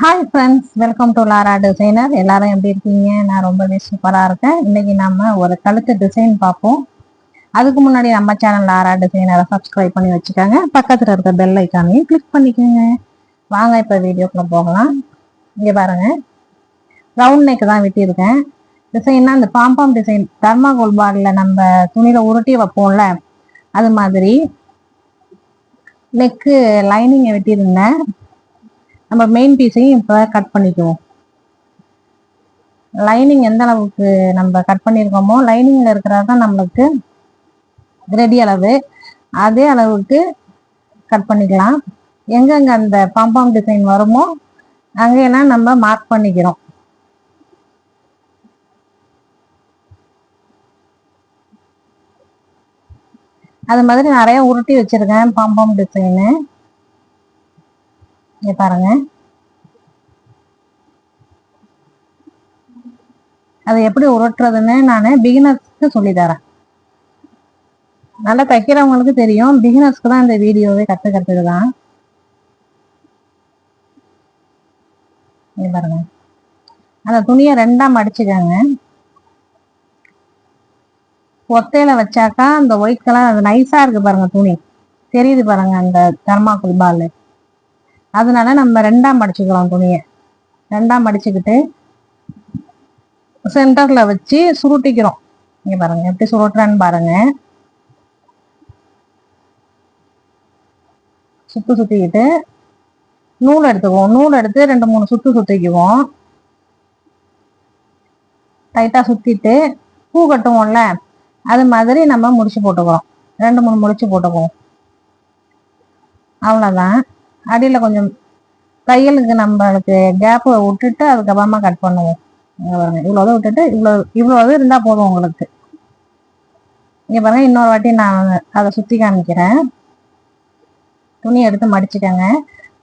Hi friends, welcome to Lara designer. எல்லாரும் எப்படி இருக்கீங்க? நான் ரொம்பவே சூப்பராக இருக்கேன். இன்னைக்கு நம்ம ஒரு கழுத்து டிசைன் பார்ப்போம். அதுக்கு முன்னாடி நம்ம சேனல் லாரா டிசைனரை சப்ஸ்கிரைப் பண்ணி வச்சுக்கோங்க. பக்கத்தில் இருக்க பெல் ஐக்கானையும் கிளிக் பண்ணிக்கோங்க. வாங்க இப்போ வீடியோக்குள்ள போகலாம். இங்கே பாருங்க, ரவுண்ட் நெக் தான் வெட்டியிருக்கேன். டிசைன்னா இந்த பாம்பாம் டிசைன் தர்மாகோல் பாலில் நம்ம துணியில் உருட்டி வைப்போம்ல, அது மாதிரி நெக்கு லைனிங்கை வெட்டியிருந்தேன். நம்ம மெயின் பீஸையும் இப்போ கட் பண்ணிக்குவோம். லைனிங் எந்த அளவுக்கு நம்ம கட் பண்ணியிருக்கோமோ லைனிங்ல இருக்கிறது தான் நம்மளுக்கு ரெடி அளவு, அதே அளவுக்கு கட் பண்ணிக்கலாம். எங்கெங்க அந்த பாம்பாம் டிசைன் வருமோ அங்கெல்லாம் நம்ம மார்க் பண்ணிக்கிறோம். அது மாதிரி நிறைய உருட்டி வச்சிருக்கேன் பாம்பாம் டிசைனு. இங்க பாருங்க, அதை எப்படி உருட்டுறதுன்னு நான் பிகினர்ஸ்க்கு சொல்லி தரேன். நல்லா தைக்கிறவங்களுக்கு தெரியும், பிகினர்ஸ்க்கு தான் இந்த வீடியோவே கத்துக்கிறதுக்கு தான். பாருங்க, அந்த துணியை ரெண்டா மடிச்சுக்கோங்க. ஒத்தையில வச்சாக்கா அந்த ஒயிட் கலர் அது நைஸா இருக்கு பாருங்க, துணி தெரியுது பாருங்க அந்த தர்மாக்கோல் பால். அதனால நம்ம ரெண்டா மடிச்சுக்கலாம். துணியை ரெண்டா மடிச்சுக்கிட்டு சென்டர்ல வச்சு சுருட்டிக்கிறோம். இங்க பாருங்க எப்படி சுருட்டுறேன்னு பாருங்க. சுத்திக்கிட்டு நூல் எடுத்துக்குவோம். நூல் எடுத்து 2-3 சுத்திக்குவோம். டைட்டா சுத்திட்டு பூ கட்டுவோம்ல, அது மாதிரி நம்ம முடிச்சு போட்டுக்கிறோம். 2-3 முடிச்சு போட்டுக்குவோம். அவ்வளவுதான். அடியில கொஞ்சம் தையலுக்கு நம்மளுக்கு கேப் விட்டுட்டு அதுக்கப்புறமா கட் பண்ணுவோம். இவ்வளவு விட்டுட்டு இவ்வளவு இருந்தா போதும் உங்களுக்கு. இங்க பாருங்க, இன்னொரு வாட்டி நான் அதை சுத்தி காமிக்கிறேன். துணி எடுத்து மடிச்சுக்கோங்க.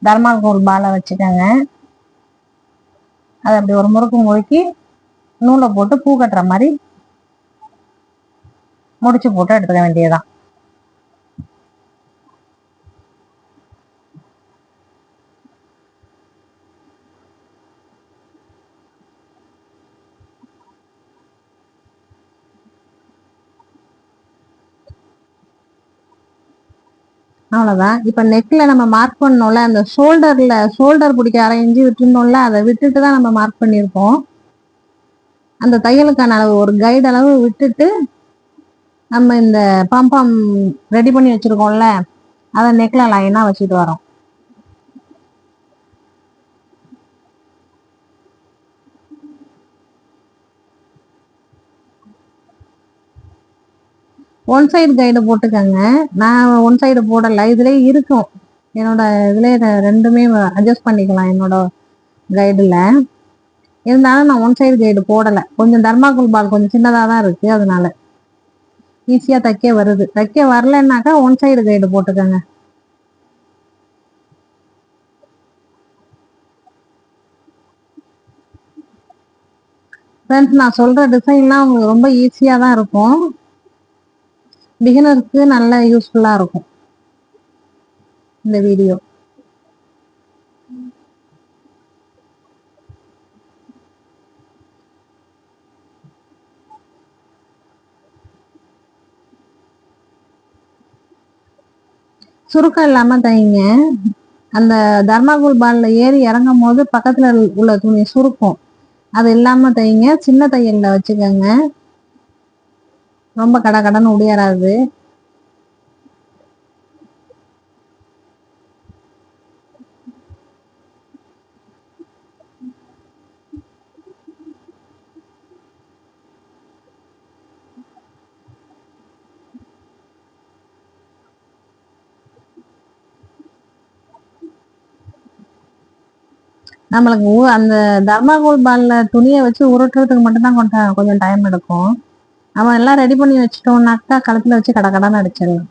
தர்மாகோல் பாலை வச்சுக்கோங்க. அதை அப்படி ஒரு முறுக்கு முறுக்கி நூலை போட்டு பூ கட்டுற மாதிரி முடிச்சு போட்டு எடுத்துக்க வேண்டியதுதான். அவ்வளவுதான். இப்ப நெக்ல நம்ம மார்க் பண்ணோம்ல, அந்த ஷோல்டர் பிடிக்க 1/2 இன்ச்சு விட்டுருந்தோம்ல, அதை விட்டுட்டு தான் நம்ம மார்க் பண்ணியிருப்போம். அந்த தையலுக்கான அளவு ஒரு கைடு அளவு விட்டுட்டு நம்ம இந்த பாம்பாம் ரெடி பண்ணி வச்சிருக்கோம்ல, அதை நெக்ல லைனா வச்சுட்டு வரோம். ஒன் சைடு கைடு போட்டுக்கோங்க. நான் ஒன் சைடு போடலை, இதுலயே இருக்கும். என்னோட இதுல ரெண்டுமே அட்ஜஸ்ட் பண்ணிக்கலாம். என்னோட கைடுல இருந்தாலும் நான் ஒன் சைடு கைடு போடலை. கொஞ்சம் தர்மாகோல் பால் கொஞ்சம் சின்னதாக தான் இருக்கு, அதனால ஈஸியா தைக்க வருது. தைக்க வரலன்னாக்கா ஒன் சைடு கைடு போட்டுக்கோங்க. ஃப்ரெண்ட்ஸ், நான் சொல்ற டிசைன்லாம் உங்களுக்கு ரொம்ப ஈஸியா தான் இருக்கும். பிகினருக்கு நல்ல யூஸ்ஃபுல்லா இருக்கும் இந்த வீடியோ. சுருக்கம் இல்லாம தைங்க. அந்த தர்மாகோல் பால்ல ஏறி இறங்கும் போது பக்கத்துல உள்ள துணி சுருக்கும், அது இல்லாம தைங்க. சின்ன தையல்ல வச்சுக்கோங்க, ரொம்ப கடன்னு உடையறாது. நம்மளுக்கு அந்த தர்மாகோல் பால்ல துணியை வச்சு உருட்டுறதுக்கு மட்டும்தான் கொஞ்சம் டைம் எடுக்கும். நம்ம எல்லாம் ரெடி பண்ணி வச்சிட்டோம்னாக்கா கழுத்துல வச்சு கடன்னு அடிச்சிடலாம்.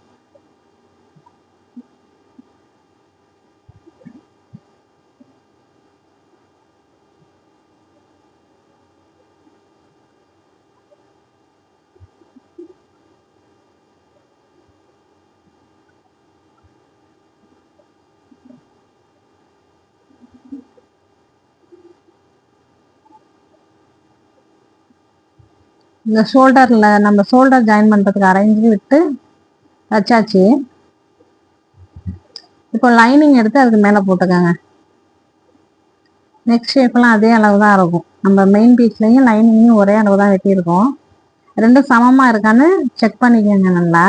இந்த ஷோல்டர்ல நம்ம ஷோல்டர் ஜாயின் பண்றதுக்கு அரைஞ்சு விட்டு வச்சாச்சு. இப்போ லைனிங் எடுத்து அதுக்கு மேல போட்டுக்கோங்க. நெக் ஷேப்லாம் அதே அளவு தான் இருக்கும். நம்ம மெயின் பீஸ்லையும் லைனிங்லையும் ஒரே அளவு தான் வெட்டியிருக்கோம். ரெண்டும் சமமா இருக்கான்னு செக் பண்ணிக்கோங்க. நல்லா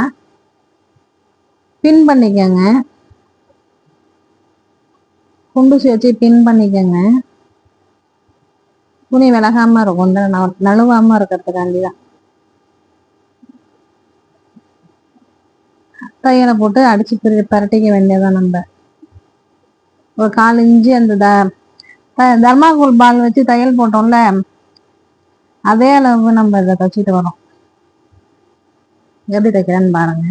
பின் பண்ணிக்கோங்க. குண்டூசி வச்சு பின் பண்ணிக்கோங்க. துணி விலகாம இருக்கும், நழுவாம இருக்கிறதுக்காண்டி தான். தையலை போட்டு அடிச்சு பரட்டிக்க வேண்டியதான். நம்ம ஒரு 1/4 இன்ச்சு அந்த தர்மாகோல் பால் வச்சு தையல் போட்டோம்ல, அதே அளவு நம்ம இதை தச்சுட்டு வரோம். எப்படி தைக்கிறேன்னு பாருங்க.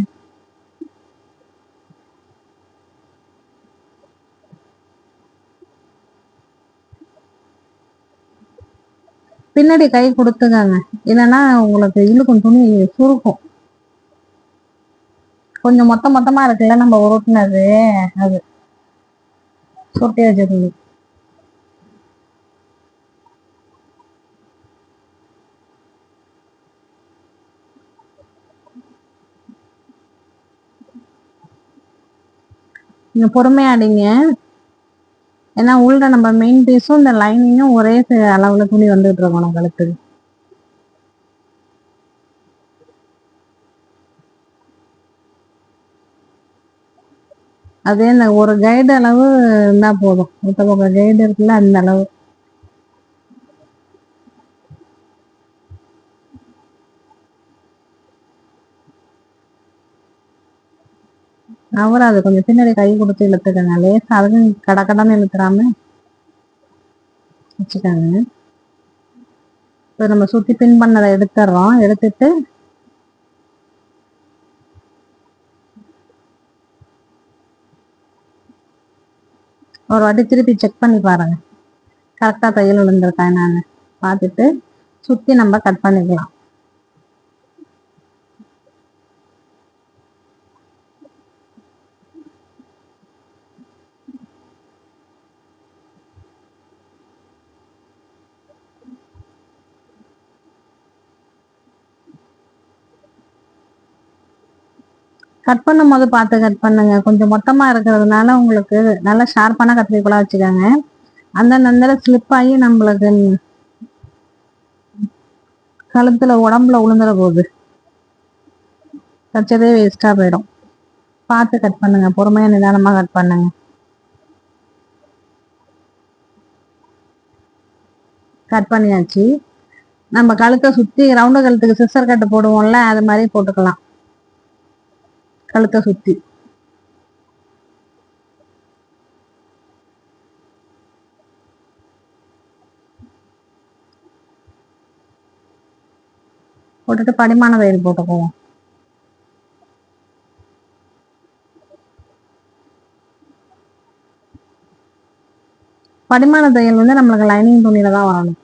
பின்னாடி கை கொடுத்துக்காங்க, இல்லைன்னா உங்களுக்கு இழுக்கும், துணி சுருக்கும். கொஞ்சம் மொத்தமா இருக்குல்ல நம்ம உருட்டினது, அது சுருட்டி வச்சிருக்கு. நீங்க பொறுமையா அடிங்க. ஏன்னா உள்ள நம்ம மெயின் பீஸும் இந்த லைனிங்கும் ஒரே அளவுல துணி வந்துட்டு இருக்கணும் கழுத்துக்கு. அதே இந்த ஒரு கைடு அளவு இருந்தா போதும். மொத்த பக்கம் கைடு இருக்குல்ல, அந்த அளவு. அவரும் அது கொஞ்சம் பின்னாடி கை கொடுத்து இழுத்துக்கங்க. லேசா அதுக்கும் கடக்கடன்னு இழுத்துறாம வச்சுக்காங்க. இப்போ நம்ம சுத்தி பின் பண்ணதை எடுத்துடுறோம். எடுத்துட்டு ஒரு வாட்டி திருப்பி செக் பண்ணி பாருங்க, கரெக்டா தையல் விழுந்திருக்கா என்னன்னு பார்த்துட்டு சுத்தி நம்ம கட் பண்ணிக்கலாம். கட் பண்ணும் போது பார்த்து கட் பண்ணுங்க. கொஞ்சம் மொத்தமா இருக்கிறதுனால உங்களுக்கு நல்லா ஷார்ப்பான கத்திரிக்கோலா வச்சுக்கோங்க. அந்த நந்தர ஸ்லிப் ஆகி நம்மளுக்கு கழுத்துல உடம்புல உளுந்துட போகுது, தச்சதே வேஸ்டா போயிடும். பார்த்து கட் பண்ணுங்க, பொறுமையா நிதானமா கட் பண்ணுங்க. கட் பண்ணியாச்சு. நம்ம கழுத்தை சுத்தி ரவுண்டு கழுத்துக்கு சிஸ்டர் கட்டு போடுவோம்ல, அது மாதிரி போட்டுக்கலாம். கழுத்தை சுத்தி போட்டுட்டு படிமான தையல் போட்டுக்குவோம். படிமான தையல் வந்து நம்மளுக்கு லைனிங் துணியில தான் வரணும்.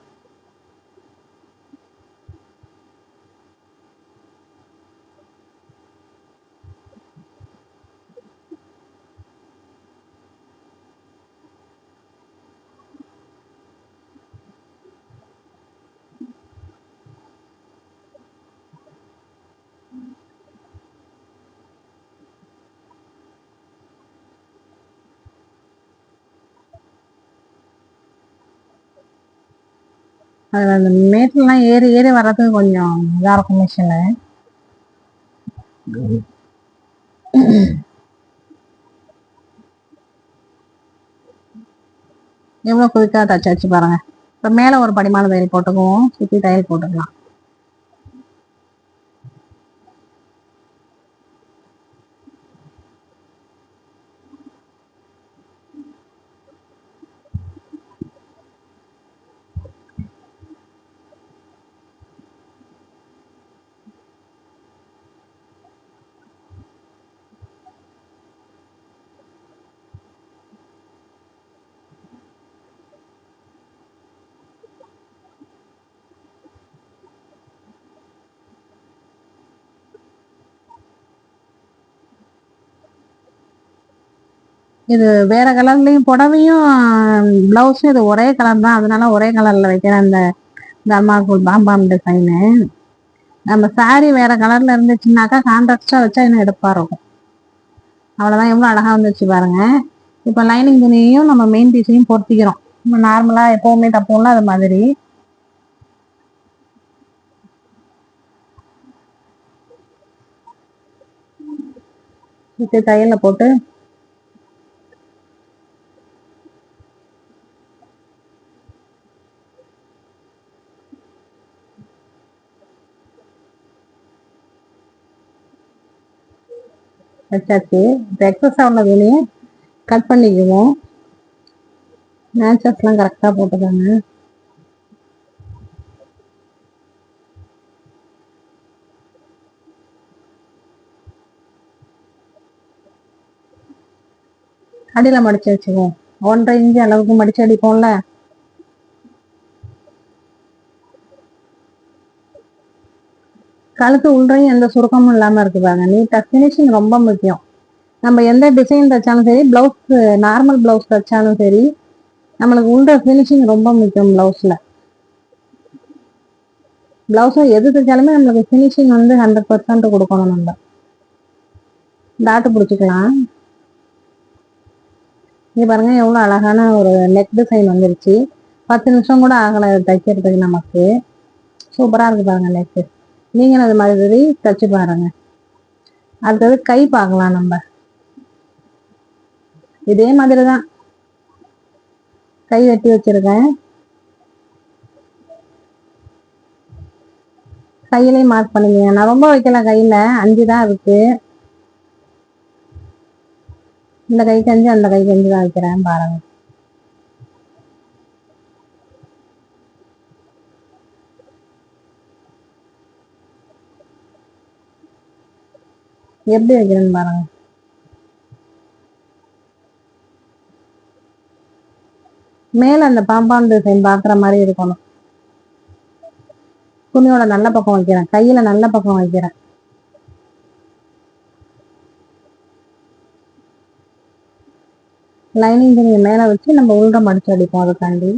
அது அந்த மேட்லாம் ஏறி ஏறி வர்றதுக்கு கொஞ்சம் இதா இருக்கும் மிஷினு. எவ்வளவு குயிக்கா தச்சாச்சு பாருங்க. இப்ப மேல ஒரு படிமான தையல் போட்டுக்குவோம், சுத்தி தையல் போட்டுக்கலாம். இது வேற கலர்லயும் புடவையும் பிளவுஸும் இது ஒரே கலர் தான், அதனால ஒரே கலர்ல வைக்கிறேன். அந்த தர்மாகோல் பாம்பாம் டிசைனு நம்ம சாரி வேற கலர்ல இருந்துச்சுன்னாக்கா கான்ட்ராஸ்டா வச்சா இன்னும் எடுப்பா இருக்கும். அவ்வளவுதான், எவ்வளவு அழகா வந்துச்சு பாருங்க. இப்ப லைனிங் துணியையும் நம்ம மெயின் பீஸையும் பொருத்திக்கிறோம். நம்ம நார்மலா எப்பவுமே தப்போம்ல அது மாதிரி. தையல்ல போட்டு வச்சாச்சு. எக்ஸஸா உள்ள துணியை கட் பண்ணிக்குவோம். மேட்சஸ்லாம் கரெக்டா போட்டுக்கோங்க. அடியில மடிச்சு வச்சுக்குவோம். 1.5 இன்ச்சு அளவுக்கு மடிச்சு அடிப்போம்ல. கழுத்து உள்றையும் எந்த சுருக்கமும் இல்லாம இருக்கு பாருங்க. நீட்டா ஃபினிஷிங் ரொம்ப முக்கியம். நம்ம எந்த டிசைன் தைச்சாலும் சரி, பிளவுஸ் நார்மல் பிளவுஸ் தைச்சாலும் சரி, நம்மளுக்கு உள்ள ஃபினிஷிங் ரொம்ப முக்கியம். பிளவுஸும் எது தைச்சாலுமே நம்மளுக்கு ஃபினிஷிங் 100% கொடுக்கணும். நம்ம டாட்டு பிடிச்சிக்கலாம். இங்க பாருங்க எவ்வளவு அழகான ஒரு நெக் டிசைன் வந்துருச்சு. 10 நிமிஷம் கூட ஆகலை தைக்கிறதுக்கு நமக்கு. சூப்பரா இருக்கு பாருங்க நெக். நீங்களும் அது மாதிரி தச்சு பாருங்க. அடுத்தது கை பார்க்கலாம். நம்ம இதே மாதிரிதான் கை வெட்டி வச்சிருக்கேன். கையிலையும் மார்க் பண்ணிக்கங்க. நான் ரொம்ப வைக்கல, கையில 5 தான் இருக்கு. இந்த கைக்கு 5, அந்த கைக்கு 5 தான் வைக்கிறேன் பாருங்க. எப்படி வைக்கிறேன்னு பாருங்க. மேல அந்த பாம்பான் டிசைன் பாக்குற மாதிரி இருக்கணும். துணியோட நல்ல பக்கம் வைக்கிறேன், கையில நல்ல பக்கம் வைக்கிறேன். லைனிங் துணியை மேல வச்சு நம்ம உள்ற மடிச்சு அடிப்போம். அதுக்காண்டி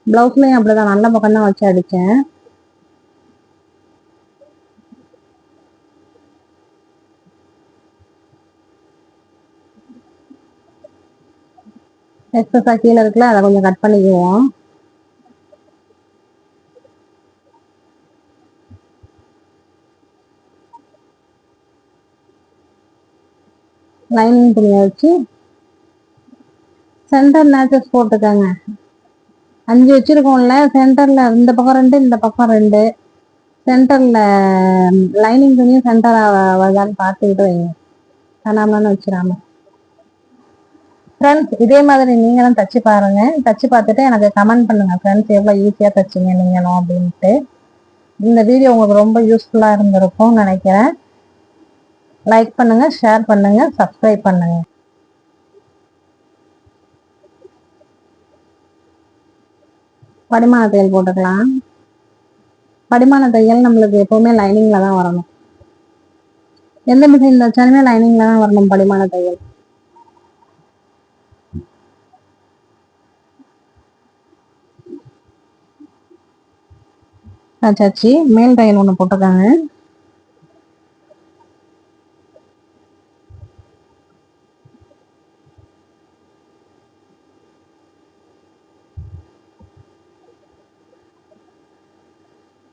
பிளவுஸ்லயும் அப்படிதான் நல்ல பக்கம் தான் வச்சு அடிச்சேன். எக்ஸஸா கீழே இருக்குல்ல, அதை கொஞ்சம் கட் பண்ணிக்குவோம். லைனிங் துணியை வச்சு சென்டர் மேட்சஸ் போட்டுக்கோங்க. 5 வச்சிருக்கோம்ல, சென்டர்ல இந்த பக்கம் 2, இந்த பக்கம் 2, சென்டர்ல லைனிங் துணியும் சென்டர் வருதான்னு பார்த்துக்கிட்டு வைங்க. காணாமன்னு வச்சிடாம. ஃப்ரெண்ட்ஸ், இதே மாதிரி நீங்களும் தச்சு பாருங்க. தச்சு பார்த்துட்டு எனக்கு கமெண்ட் பண்ணுங்க ஃப்ரெண்ட்ஸ், எவ்வளவு ஈஸியா தச்சிங்க நீங்களும் அப்படின்ட்டு. இந்த வீடியோ உங்களுக்கு ரொம்ப யூஸ்ஃபுல்லா இருந்திருக்கும்னு நினைக்கிறேன். லைக் பண்ணுங்க, ஷேர் பண்ணுங்க, சப்ஸ்கிரைப் பண்ணுங்க. படிமான தையல் போட்டுக்கலாம். படிமான தையல் நம்மளுக்கு எப்பவுமே லைனிங்ல தான் வரணும். எந்த டிசைன் தைச்சாலுமே லைனிங்ல தான் வரணும் படிமான தையல். தச்சாச்சு. மேல் தையல் ஒண்ணு போட்டுக்காங்க.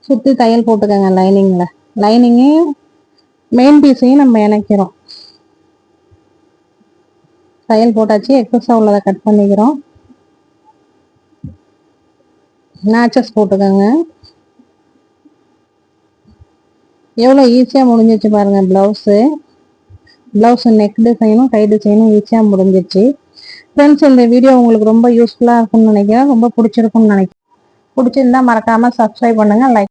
சுத்தி தையல் போட்டுக்கோங்க லைனிங்ல. லைனிங்கையும் மெயின் பீஸையும் நம்ம இணைக்கிறோம். தையல் போட்டாச்சு. எக்ஸஸா உள்ளதை கட் பண்ணிக்கிறோம். மேட்சஸ் போட்டுக்கோங்க. எவ்வளவு ஈஸியா முடிஞ்சிச்சு பாருங்க. பிளவுஸ் நெக் டிசைனும் கை டிசைனும் ஈஸியா முடிஞ்சிச்சு. ஃப்ரெண்ட்ஸ், இந்த வீடியோ உங்களுக்கு ரொம்ப யூஸ்ஃபுல்லா இருக்கும்னு நினைக்கிறேன். ரொம்ப பிடிச்சிருக்கும்னு நினைக்கிறேன். பிடிச்சிருந்தா மறக்காம சப்ஸ்கிரைப் பண்ணுங்க, லைக்